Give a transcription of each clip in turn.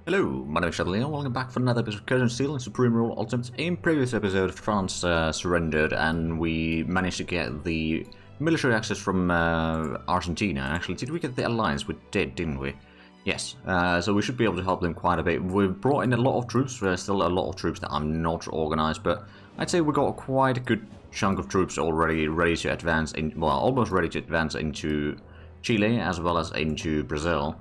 Hello, my name is Shadley, welcome back for another episode of Curtain Steel and Supreme Rule Ultimate. In previous episode, France surrendered and we managed to get the military access from Argentina. Actually, did we get the alliance? We did, didn't we? Yes, so we should be able to help them quite a bit. We've brought in a lot of troops. There's still a lot of troops that are not organized, but I'd say we got quite a good chunk of troops already ready to advance in, well, almost ready to advance into Chile as well as into Brazil.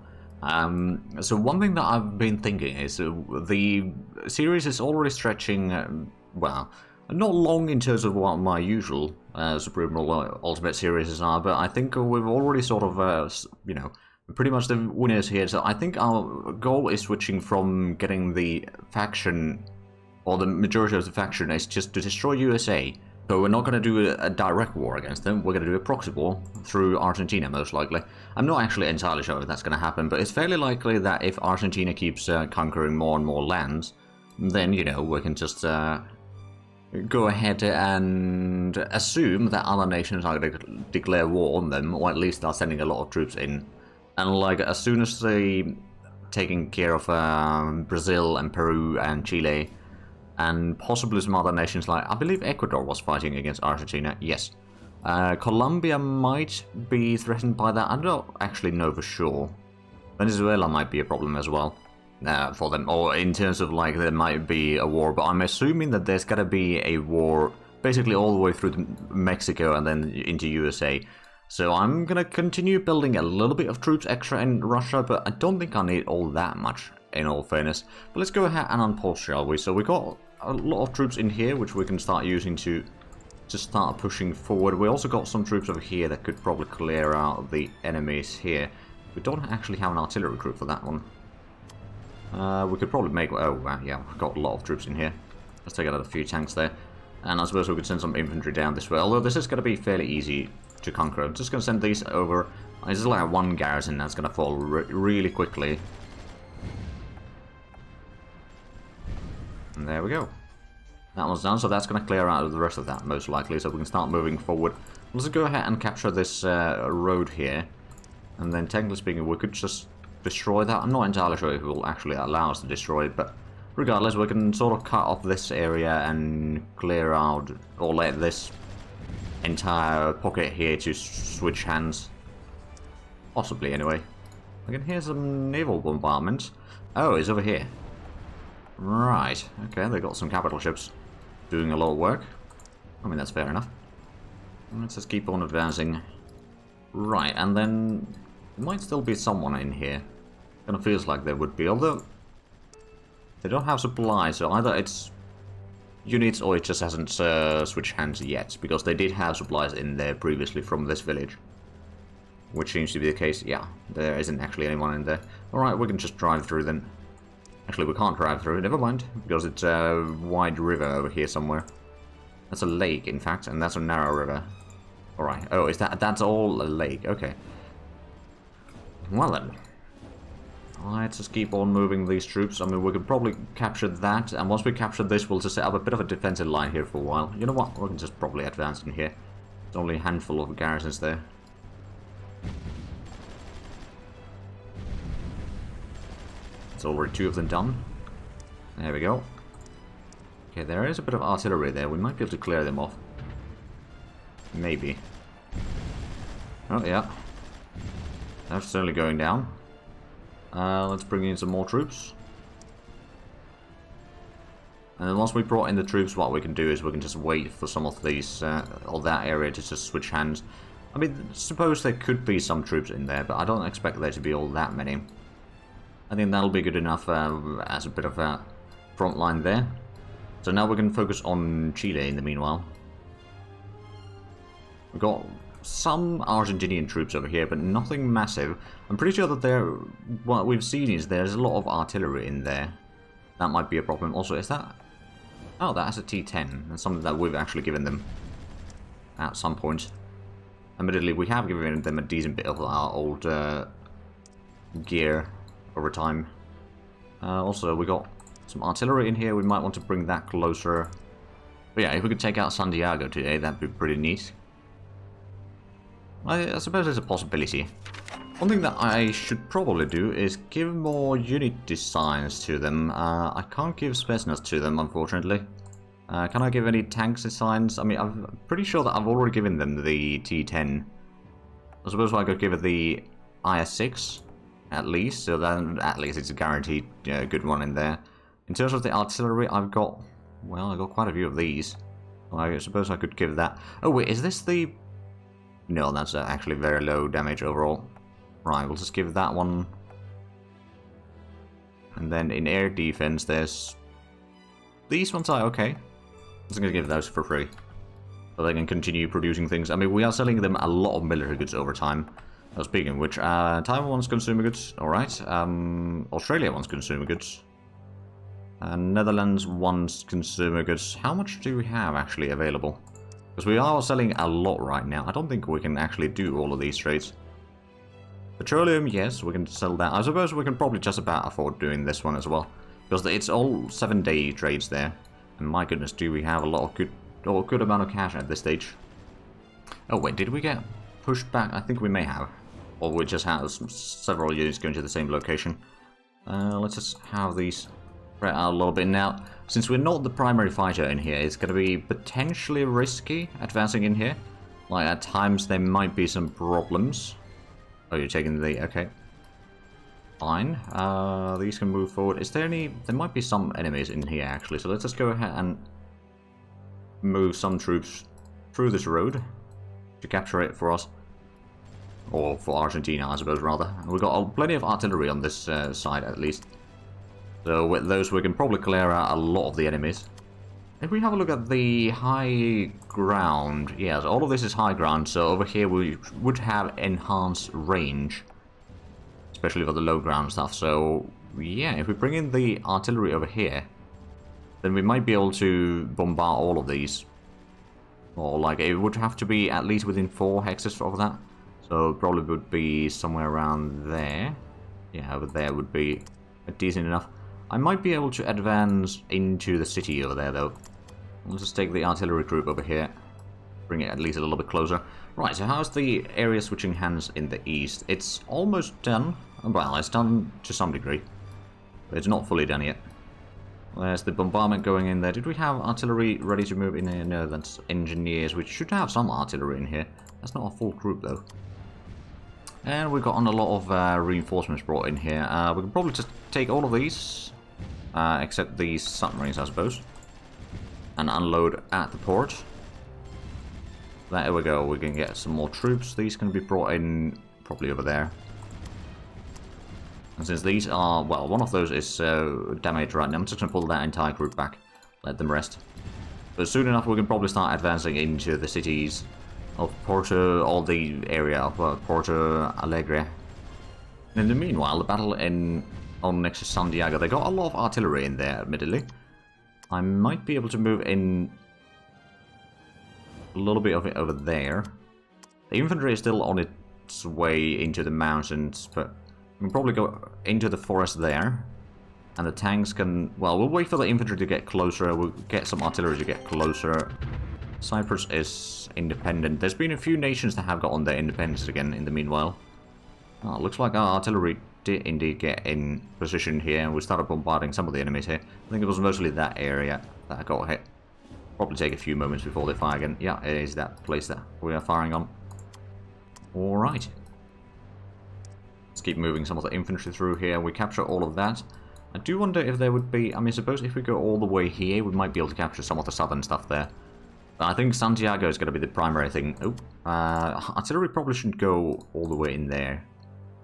So one thing that I've been thinking is the series is already stretching, well, not long in terms of what my usual Supreme Rule Ultimate series are, but I think we've already sort of, you know, pretty much the winners here. So I think our goal is switching from getting the faction, or the majority of the faction, is just to destroy USA. So we're not going to do a direct war against them, we're going to do a proxy war through Argentina, most likely. I'm not actually entirely sure if that's going to happen, but it's fairly likely that if Argentina keeps conquering more and more lands, then, you know, we can just go ahead and assume that other nations are going to declare war on them, or at least start sending a lot of troops in. And, like, as soon as they taking care of Brazil and Peru and Chile, and possibly some other nations, like, I believe Ecuador was fighting against Argentina, yes. Colombia might be threatened by that, I don't actually know for sure. Venezuela might be a problem as well for them, or in terms of, like, there might be a war, but I'm assuming that there's gotta be a war basically all the way through Mexico and then into USA. So I'm gonna continue building a little bit of troops extra in Russia, but I don't think I need all that much, in all fairness. But let's go ahead and unpause, shall we? So we got a lot of troops in here, which we can start using to start pushing forward. We also got some troops over here that could probably clear out the enemies here. We don't actually have an artillery group for that one. We could probably make... oh, yeah, we've got a lot of troops in here. Let's take out a few tanks there. And I suppose we could send some infantry down this way, although this is going to be fairly easy to conquer. I'm just going to send these over. This is like one garrison that's going to fall really quickly. And there we go. That one's done, so that's going to clear out the rest of that, most likely, so we can start moving forward. Let's go ahead and capture this road here. And then, technically speaking, we could just destroy that. I'm not entirely sure if it will actually allow us to destroy it, but regardless, we can sort of cut off this area and clear out, or let this entire pocket here to switch hands. Possibly, anyway. I can hear some naval bombardment. Oh, it's over here. Right, okay, they got some capital ships doing a lot of work. I mean, that's fair enough. Let's just keep on advancing. Right, and then there might still be someone in here. Kind of feels like there would be, although they don't have supplies, so either it's units or it just hasn't switched hands yet, because they did have supplies in there previously from this village. Which seems to be the case. Yeah, there isn't actually anyone in there. Alright, we can just drive through then. Actually, we can't drive through, never mind, because it's a wide river over here somewhere. That's a lake, in fact, and that's a narrow river. Alright, oh, is that's all a lake, okay. Well then. Let's just keep on moving these troops. I mean, we could probably capture that, and once we capture this, we'll just set up a bit of a defensive line here for a while. You know what, we can just probably advance in here. There's only a handful of garrisons there. It's already 2 of them done. There we go. Okay, there is a bit of artillery there. We might be able to clear them off. Maybe. Oh, yeah. That's certainly going down. Let's bring in some more troops. And then once we brought in the troops, what we can do is we can just wait for some of these, or that area to just switch hands. I mean, suppose there could be some troops in there, but I don't expect there to be all that many. I think that'll be good enough as a bit of a front line there. So now we can focus on Chile in the meanwhile. We've got some Argentinian troops over here, but nothing massive. I'm pretty sure that what we've seen is there's a lot of artillery in there. That might be a problem. Also, is that... oh, that's a T10. That's something that we've actually given them at some point. Admittedly, we have given them a decent bit of our old gear over time. Also, we got some artillery in here. We might want to bring that closer. But yeah, if we could take out Santiago today, that'd be pretty neat. I suppose there's a possibility. One thing that I should probably do is give more unit designs to them. I can't give Spetsnaz to them, unfortunately. Can I give any tanks designs? I mean, I'm pretty sure that I've already given them the T10. I suppose I could give it the IS-6, at least, so then at least it's a guaranteed good one in there. In terms of the artillery, I've got quite a few of these. I suppose I could give that... Oh wait, is this the... No, that's actually very low damage overall. Right, we'll just give that one. And then in air defense, there's... These ones are okay. I'm just going to give those for free. So they can continue producing things. I mean, we are selling them a lot of military goods over time. Speaking of which, Taiwan wants consumer goods. Alright. Australia wants consumer goods. Netherlands wants consumer goods. How much do we have actually available? Because we are selling a lot right now. I don't think we can actually do all of these trades. Petroleum, yes, we can sell that. I suppose we can probably just about afford doing this one as well. Because it's all 7-day trades there. And my goodness, do we have a lot of good amount of cash at this stage. Oh wait, did we get pushed back? I think we may have. Or we just have several units going to the same location. Let's just have these spread out a little bit now. Since we're not the primary fighter in here, it's going to be potentially risky advancing in here. Like, at times there might be some problems. Oh, you're taking the... okay. Fine. These can move forward. Is there any... There might be some enemies in here, actually. So let's just go ahead and move some troops through this road to capture it for us. Or for Argentina, I suppose, rather. We've got plenty of artillery on this side, at least. So with those, we can probably clear out a lot of the enemies. If we have a look at the high ground, yes, all of this is high ground, so over here we would have enhanced range. Especially for the low ground stuff, so yeah, if we bring in the artillery over here, then we might be able to bombard all of these. Or like, it would have to be at least within 4 hexes of that. So probably would be somewhere around there. Yeah, over there would be decent enough. I might be able to advance into the city over there though. We'll just take the artillery group over here. Bring it at least a little bit closer. Right, so how's the area switching hands in the east? It's almost done. Well, it's done to some degree. But it's not fully done yet. There's the bombardment going in there. Did we have artillery ready to move in here? No, that's engineers. We should have some artillery in here. That's not a full group though. And we've gotten a lot of reinforcements brought in here. We can probably just take all of these. Except these submarines, I suppose. And unload at the port. There we go, we can get some more troops. These can be brought in probably over there. And since these are, well, one of those is damaged right now, I'm just going to pull that entire group back. Let them rest. But soon enough we can probably start advancing into the cities of Porto, or the area of Porto Alegre. In the meanwhile, the battle on next to Santiago, they got a lot of artillery in there, admittedly. I might be able to move in a little bit of it over there. The infantry is still on its way into the mountains, but we can probably go into the forest there. And the tanks can... Well, we'll wait for the infantry to get closer. We'll get some artillery to get closer. Cyprus is independent. There's been a few nations that have gotten their independence again in the meanwhile. Looks like our artillery did indeed get in position here, and we started bombarding some of the enemies here. I think it was mostly that area that got hit. Probably take a few moments before they fire again. Yeah, it is that place that we are firing on. Alright. Let's keep moving some of the infantry through here. We capture all of that. I do wonder if there would be... I mean, suppose if we go all the way here, we might be able to capture some of the southern stuff there. But I think Santiago is going to be the primary thing. Oh, artillery probably shouldn't go all the way in there.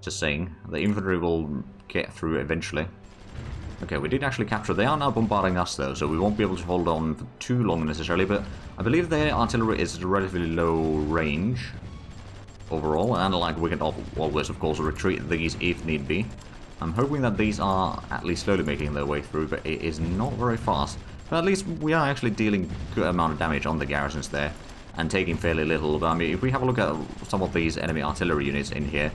Just saying. The infantry will get through eventually. Okay, we did actually capture... They are now bombarding us though, so we won't be able to hold on for too long necessarily, but I believe their artillery is relatively low range overall, and like we can always of course retreat these if need be. I'm hoping that these are at least slowly making their way through, but it is not very fast. But at least we are actually dealing a good amount of damage on the garrisons there, and taking fairly little. But I mean, if we have a look at some of these enemy artillery units in here,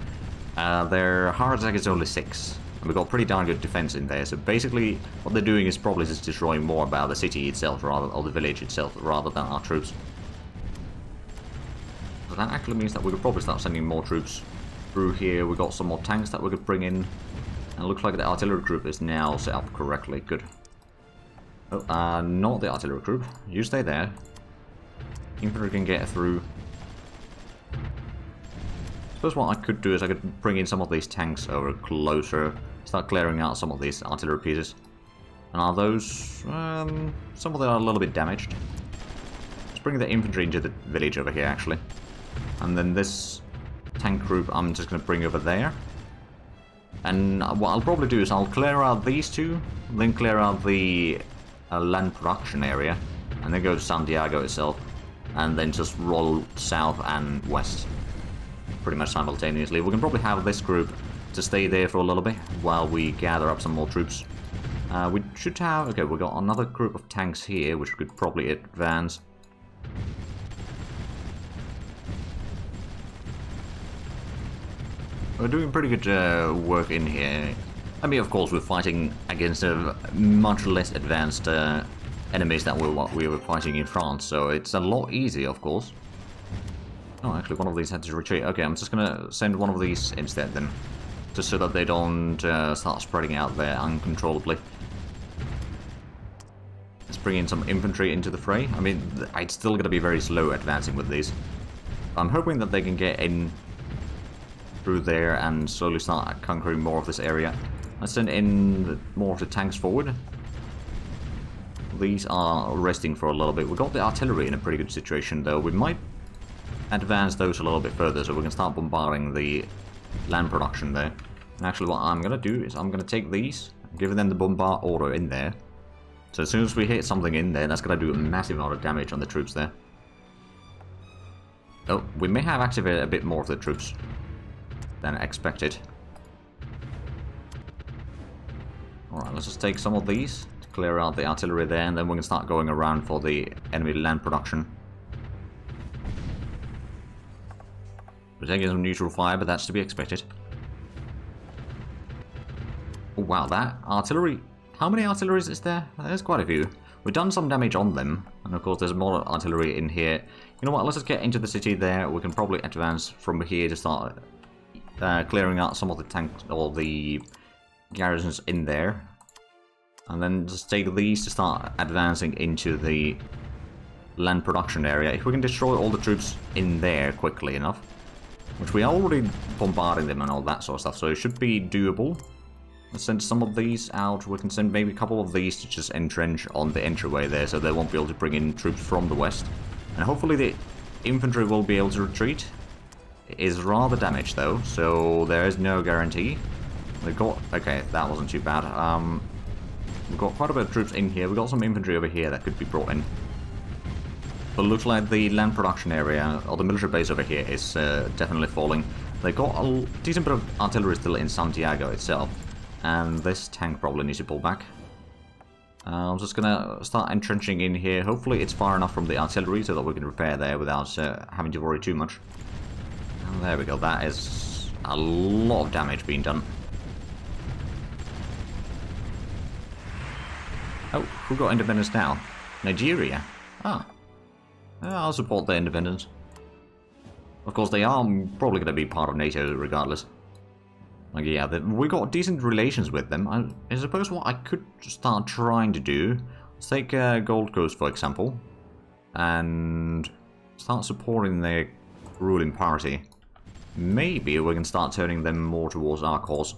their heart attack is only 6. And we've got pretty darn good defense in there, so basically what they're doing is probably just destroying more about the city itself, rather, or the village itself, rather than our troops. So that actually means that we could probably start sending more troops Through here, we got some more tanks that we could bring in. And it looks like the artillery group is now set up correctly. Good. Oh, not the artillery group. You stay there. Infantry can get through. I suppose what I could do is I could bring in some of these tanks over closer. Start clearing out some of these artillery pieces. And are those... some of them are a little bit damaged. Let's bring the infantry into the village over here, actually. And then this tank group I'm just going to bring over there. And what I'll probably do is I'll clear out these two, then clear out the land production area, and then go to Santiago itself, and then just roll south and west pretty much simultaneously. We can probably have this group to stay there for a little bit while we gather up some more troops. We should have... okay, we got another group of tanks here, which we could probably advance. We're doing pretty good work in here. I mean, of course, we're fighting against much less advanced enemies than we were fighting in France, so it's a lot easier, of course. Oh, actually, one of these had to retreat. Okay, I'm just gonna send one of these instead, then. Just so that they don't start spreading out there uncontrollably. Let's bring in some infantry into the fray. I mean, it's still gonna be very slow advancing with these. I'm hoping that they can get in through there and slowly start conquering more of this area. Let's send in more of the tanks forward. These are resting for a little bit. We got the artillery in a pretty good situation, though. We might advance those a little bit further so we can start bombarding the land production there. And actually what I'm going to do is I'm going to take these, give them the bombard order in there. So as soon as we hit something in there, that's going to do a massive amount of damage on the troops there. Oh, we may have activated a bit more of the troops than expected. Alright, let's just take some of these to clear out the artillery there, and then we can start going around for the enemy land production. We're taking some neutral fire, but that's to be expected. Oh, wow, that artillery... how many artilleries is there? There's quite a few. We've done some damage on them, and of course there's more artillery in here. You know what, let's just get into the city there. We can probably advance from here to start clearing out some of the tanks, or the garrisons in there. And then just take these to start advancing into the land production area. If we can destroy all the troops in there quickly enough, which we are already bombarding them and all that sort of stuff, so it should be doable. Let's send some of these out. We can send maybe a couple of these to just entrench on the entryway there, so they won't be able to bring in troops from the west. And hopefully the infantry will be able to retreat. It is rather damaged though, so there is no guarantee. We've got... okay, that wasn't too bad. We've got quite a bit of troops in here. We've got some infantry over here that could be brought in. But it looks like the land production area, or the military base over here, is definitely falling. They've got a decent bit of artillery still in Santiago itself. And this tank probably needs to pull back. I'm just gonna start entrenching in here. Hopefully it's far enough from the artillery so that we can repair there without having to worry too much. And there we go, that is a lot of damage being done. Oh, who got independence now? Nigeria? Ah. I'll support their independence. Of course, they are probably going to be part of NATO regardless. Like, yeah, we got decent relations with them. I suppose what I could start trying to do... let's take Gold Coast, for example. And start supporting their ruling party. Maybe we can start turning them more towards our cause.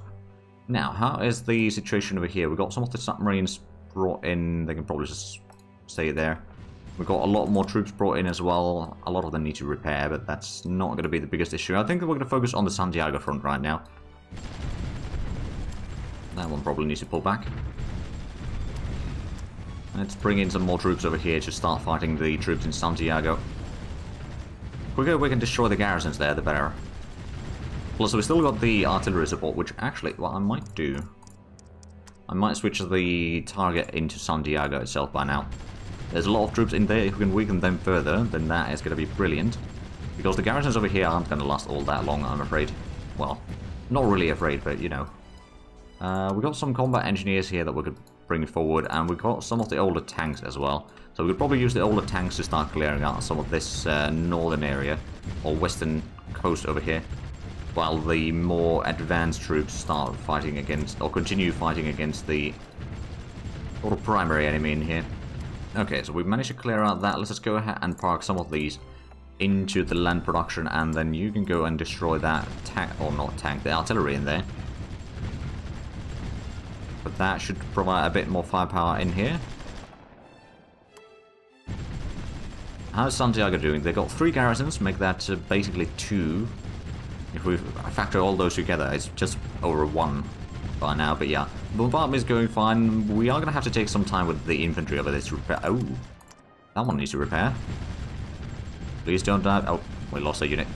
Now, how is the situation over here? We've got some of the submarines brought in. They can probably just stay there. We've got a lot more troops brought in as well. A lot of them need to repair, but that's not going to be the biggest issue. I think that we're going to focus on the Santiago front right now. That one probably needs to pull back. Let's bring in some more troops over here to start fighting the troops in Santiago. The quicker we can destroy the garrisons there, the better. Plus, we still got the artillery support, which actually, what I might do... I might switch the target into Santiago itself by now. There's a lot of troops in there. If we can weaken them further, then that is going to be brilliant. Because the garrisons over here aren't going to last all that long, I'm afraid. Well, not really afraid, but you know. We got some combat engineers here that we could bring forward, and we got some of the older tanks as well. So we could probably use the older tanks to start clearing out some of this northern area, or western coast over here. while the more advanced troops start fighting against, or continue fighting against the sort of primary enemy in here. Okay, so we've managed to clear out that. Let's just go ahead and park some of these into the land production, and then you can go and destroy that tank, or not tank, the artillery in there. But that should provide a bit more firepower in here. How's Santiago doing? They've got 3 garrisons, make that basically 2. If we factor all those together, it's just over 1 by now, but yeah. Bombardment is going fine. We are going to have to take some time with the infantry over this repair. Oh, that one needs to repair. Please don't die. Oh, we lost a unit.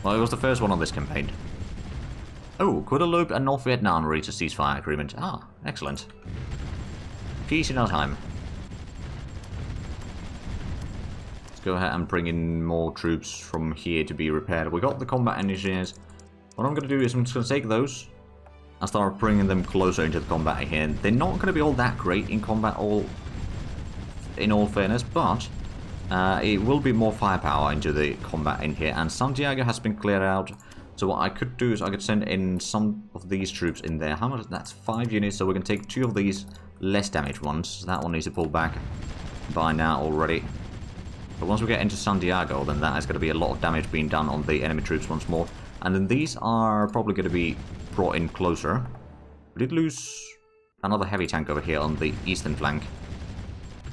Well, it was the first one on this campaign. Oh, Guadeloupe and North Vietnam reached a ceasefire agreement. Ah, excellent. Peace in our time. Let's go ahead and bring in more troops from here to be repaired. We got the combat engineers. What I'm going to do is I'm just going to take those and start bringing them closer into the combat here. They're not going to be all that great in combat, in all fairness, but it will be more firepower into the combat in here. And Santiago has been cleared out. So what I could do is I could send in some of these troops in there. How much? That's 5 units, so we can take 2 of these less damaged ones. That one needs to pull back by now already. But once we get into Santiago, then that is going to be a lot of damage being done on the enemy troops once more. And then these are probably going to be brought in closer. We did lose another heavy tank over here on the eastern flank.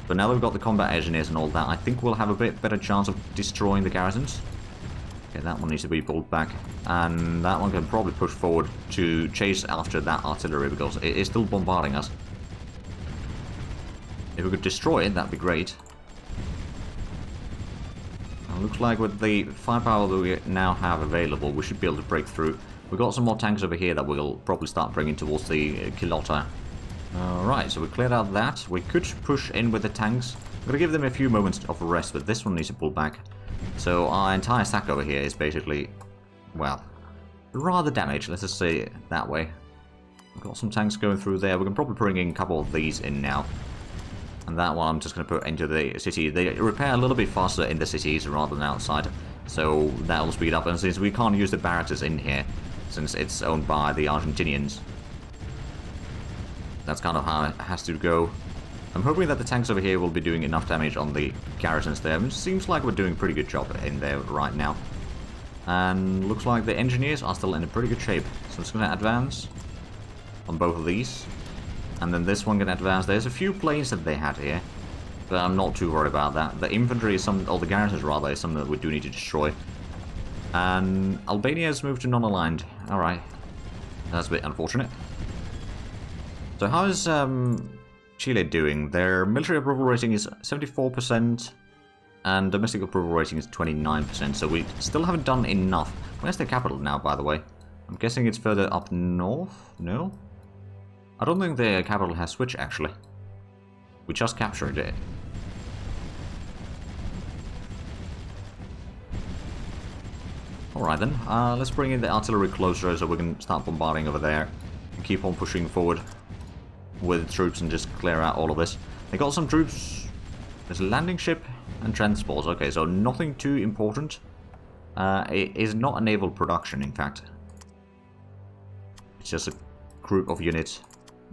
But now that we've got the combat engineers and all that, I think we'll have a bit better chance of destroying the garrisons. Okay, that one needs to be pulled back. And that one can probably push forward to chase after that artillery because it is still bombarding us. If we could destroy it, that'd be great. Looks like with the firepower that we now have available, we should be able to break through. We've got some more tanks over here that we'll probably start bringing towards the Quilota. Alright, so we cleared out that. We could push in with the tanks. I'm going to give them a few moments of rest, but this one needs to pull back. So our entire stack over here is basically, well, rather damaged, let's just say it that way. We've got some tanks going through there. We can probably bring in a couple of these in now. And that one I'm just going to put into the city. They repair a little bit faster in the cities rather than outside. So that will speed up. And since we can't use the barracks in here, since it's owned by the Argentinians, that's kind of how it has to go. I'm hoping that the tanks over here will be doing enough damage on the garrisons there. It seems like we're doing a pretty good job in there right now. And looks like the engineers are still in a pretty good shape. So I'm just going to advance on both of these. And then this one can advance. There's a few planes that they had here, but I'm not too worried about that. The infantry is or the garrisons rather, is something that we do need to destroy. And Albania has moved to non-aligned. Alright. That's a bit unfortunate. So how is Chile doing? Their military approval rating is 74%, and domestic approval rating is 29%, so we still haven't done enough. Where's the capital now, by the way? I'm guessing it's further up north? No? I don't think the capital has switched, actually. We just captured it. Alright then, let's bring in the artillery closer so we can start bombarding over there. And keep on pushing forward with troops and just clear out all of this. They got some troops. There's a landing ship and transports. Okay, so nothing too important. It is not a naval production, in fact. It's just a group of units.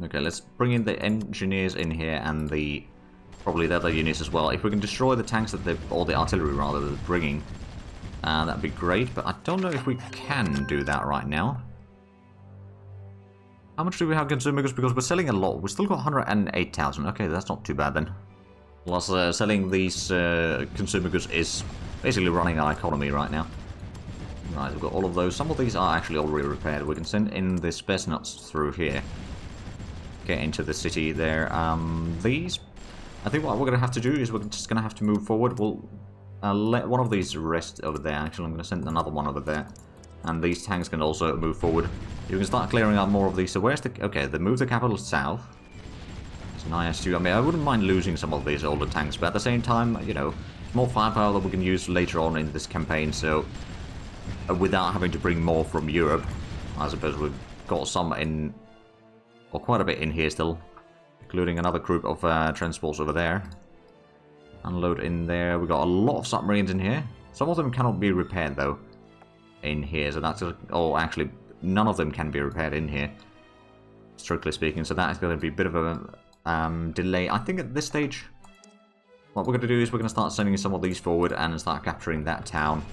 Okay, let's bring in the engineers in here and probably the other units as well. If we can destroy the tanks or the artillery rather, that they're bringing, that'd be great. But I don't know if we can do that right now. How much do we have consumer goods? Because we're selling a lot. We've still got 108,000. Okay, that's not too bad then. Plus, selling these consumer goods is basically running our economy right now. Right, we've got all of those. Some of these are actually already repaired. We can send in the Spetsnaz through here. Get into the city there. These, I think what we're going to have to do is we're just going to have to move forward. We'll let one of these rest over there. Actually, I'm going to send another one over there. And these tanks can also move forward. You can start clearing out more of these. So where's the... Okay, they moved the capital south. It's nice too. I mean, I wouldn't mind losing some of these older tanks. But at the same time, you know, more firepower that we can use later on in this campaign. So without having to bring more from Europe. I suppose we've got some in... Or quite a bit in here still. Including another group of transports over there. Unload in there. We've got a lot of submarines in here. Some of them cannot be repaired though. in here. So that's... Oh, actually, none of them can be repaired in here, strictly speaking. So that is going to be a bit of a delay. I think at this stage, what we're going to do is we're going to start sending some of these forward and start capturing that town.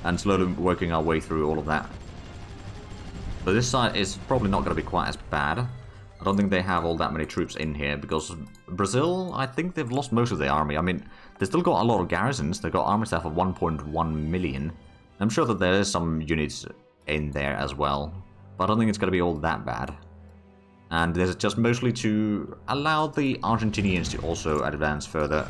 And slowly working our way through all of that. But this side is probably not going to be quite as bad. I don't think they have all that many troops in here, because Brazil, I think they've lost most of their army. I mean, they've still got a lot of garrisons. They've got army staff of 1.1 million. I'm sure that there is some units in there as well, but I don't think it's going to be all that bad. And there's just mostly to allow the Argentinians to also advance further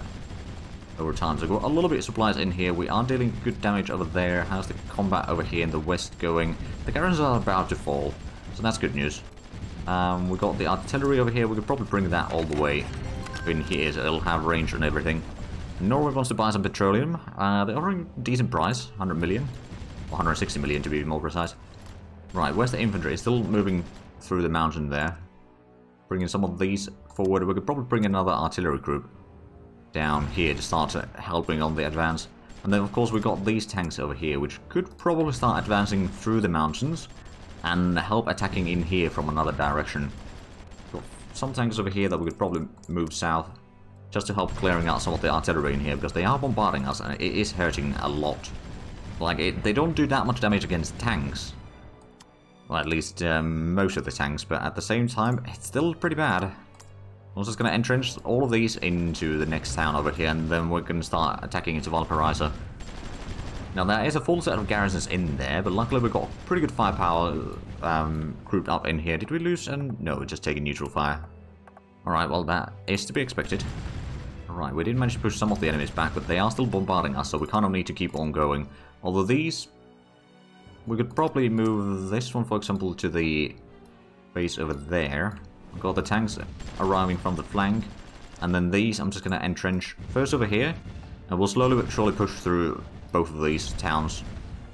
over time. So we've got a little bit of supplies in here. We are dealing good damage over there. How's the combat over here in the west going? The garrisons are about to fall, so that's good news. We've got the artillery over here. We could probably bring that all the way in here, so it'll have range and everything. Norway wants to buy some petroleum. They're offering a decent price, 100 million. Or 160 million to be more precise. Right, where's the infantry? It's still moving through the mountain there. Bringing some of these forward. We could probably bring another artillery group down here to start helping on the advance. And then of course we've got these tanks over here, which could probably start advancing through the mountains and help attacking in here from another direction. Got some tanks over here that we could probably move south just to help clearing out some of the artillery in here, because they are bombarding us and it is hurting a lot. Like, they don't do that much damage against tanks. Well, at least most of the tanks, but at the same time, it's still pretty bad. I'm just going to entrench all of these into the next town over here, and then we're going to start attacking into Valparaiso. Now, there is a full set of garrisons in there, but luckily we've got pretty good firepower grouped up in here. Did we lose? No, we're just taking neutral fire. Alright, well, that is to be expected. Alright, we did manage to push some of the enemies back, but they are still bombarding us, so we kind of need to keep on going. Although these... We could probably move this one, for example, to the base over there. We've got the tanks arriving from the flank. And then these, I'm just going to entrench first over here. And we'll slowly but surely push through both of these towns.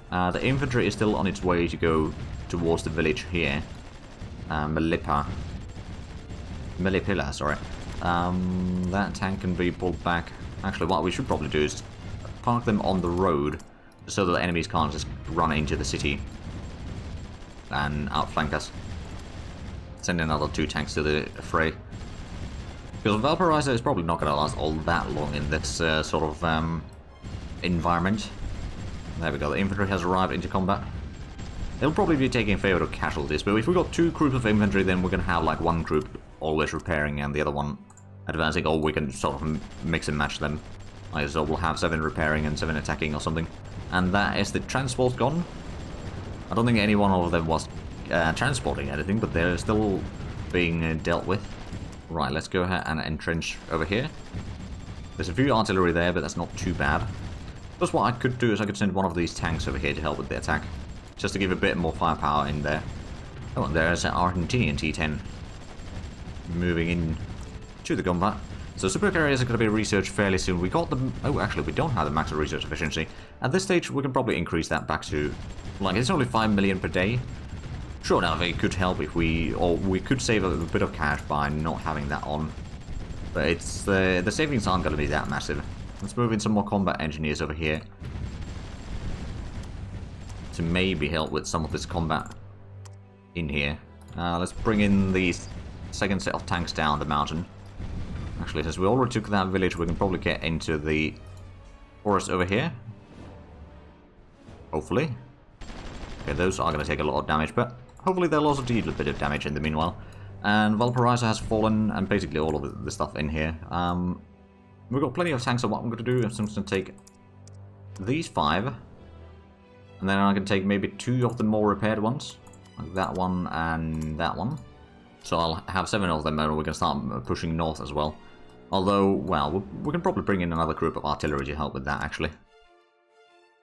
The infantry is still on its way to go towards the village here. Melipilla, sorry. That tank can be pulled back. Actually, what we should probably do is park them on the road so that the enemies can't just run into the city and outflank us. Send another 2 tanks to the fray. Because Valparaiso is probably not going to last all that long in this sort of environment. There we go, the infantry has arrived into combat. They'll probably be taking favorable casualties, but if we've got 2 groups of infantry, then we're going to have like one group always repairing and the other one advancing, or we can sort of mix and match them. Like, so we'll have 7 repairing and 7 attacking or something. And that is the transport gone. I don't think any one of them was transporting anything, but they're still being dealt with. Right, let's go ahead and entrench over here. There's a few artillery there, but that's not too bad. Plus what I could do is I could send one of these tanks over here to help with the attack. Just to give a bit more firepower in there. Oh, and there's an Argentinian T10. Moving in to the combat. So super carriers are going to be researched fairly soon. We got them... Oh, actually, we don't have the maximum research efficiency. At this stage, we can probably increase that back to... Like, it's only 5 million per day. Sure enough, it could help if we... Or we could save a bit of cash by not having that on. But it's... the savings aren't going to be that massive. Let's move in some more combat engineers over here. To maybe help with some of this combat in here. Let's bring in the second set of tanks down the mountain. Actually, since we already took that village, we can probably get into the forest over here. Hopefully. Okay, those are going to take a lot of damage, but hopefully they'll also deal a bit of damage in the meanwhile. And Valparaiso has fallen, and basically all of the stuff in here. We've got plenty of tanks, so what I'm going to do is I'm just going to take these 5. And then I can take maybe 2 of the more repaired ones. Like that one and that one. So I'll have 7 of them, and we're going to start pushing north as well. Although, well, we can probably bring in another group of artillery to help with that, actually.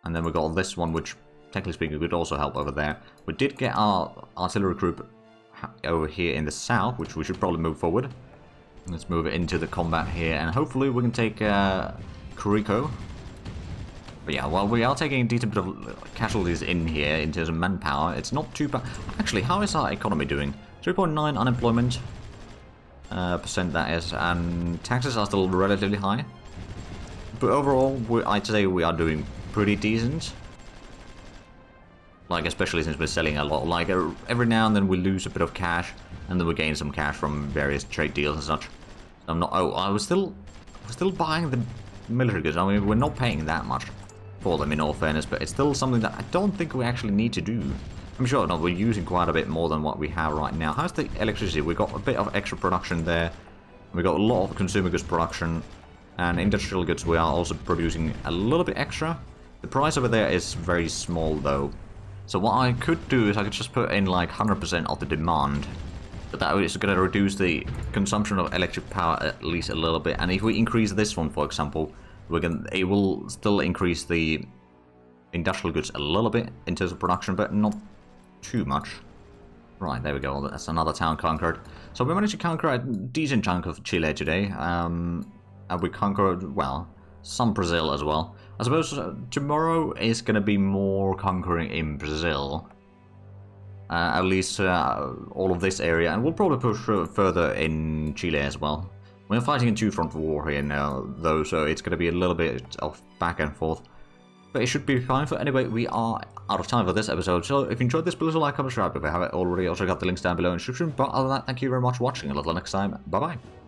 And then we've got this one, which, technically speaking, could also help over there. We did get our artillery group over here in the south, which we should probably move forward. Let's move it into the combat here, and hopefully we can take Curico. But yeah, while we are taking a decent bit of casualties in here in terms of manpower, it's not too bad. Actually, how is our economy doing? 3.9 unemployment percent, that is, and taxes are still relatively high. But overall, I'd say we are doing pretty decent. Like, especially since we're selling a lot. Like, every now and then we lose a bit of cash, and then we gain some cash from various trade deals and such. So I'm not... Oh, I was still buying the military goods. I mean, we're not paying that much for them, in all fairness, but it's still something that I don't think we actually need to do. I'm sure no, we're using quite a bit more than what we have right now. How's the electricity? We got a bit of extra production there. We got a lot of consumer goods production, and industrial goods we are also producing a little bit extra. The price over there is very small though. So what I could do is I could just put in like 100% of the demand. But that is going to reduce the consumption of electric power at least a little bit. And if we increase this one, for example, it will still increase the industrial goods a little bit in terms of production, but not too much. Right, there we go. That's another town conquered. So we managed to conquer a decent chunk of Chile today. And we conquered, well, some Brazil as well. I suppose tomorrow is going to be more conquering in Brazil. At least all of this area. And we'll probably push further in Chile as well. We're fighting a two-front war here now, though, so it's going to be a little bit of back and forth. But it should be fine. For anyway, we are out of time for this episode. So if you enjoyed this, please like, comment, subscribe if you haven't already. Also got the links down below in the description. But other than that, thank you very much for watching. Until next time, bye-bye.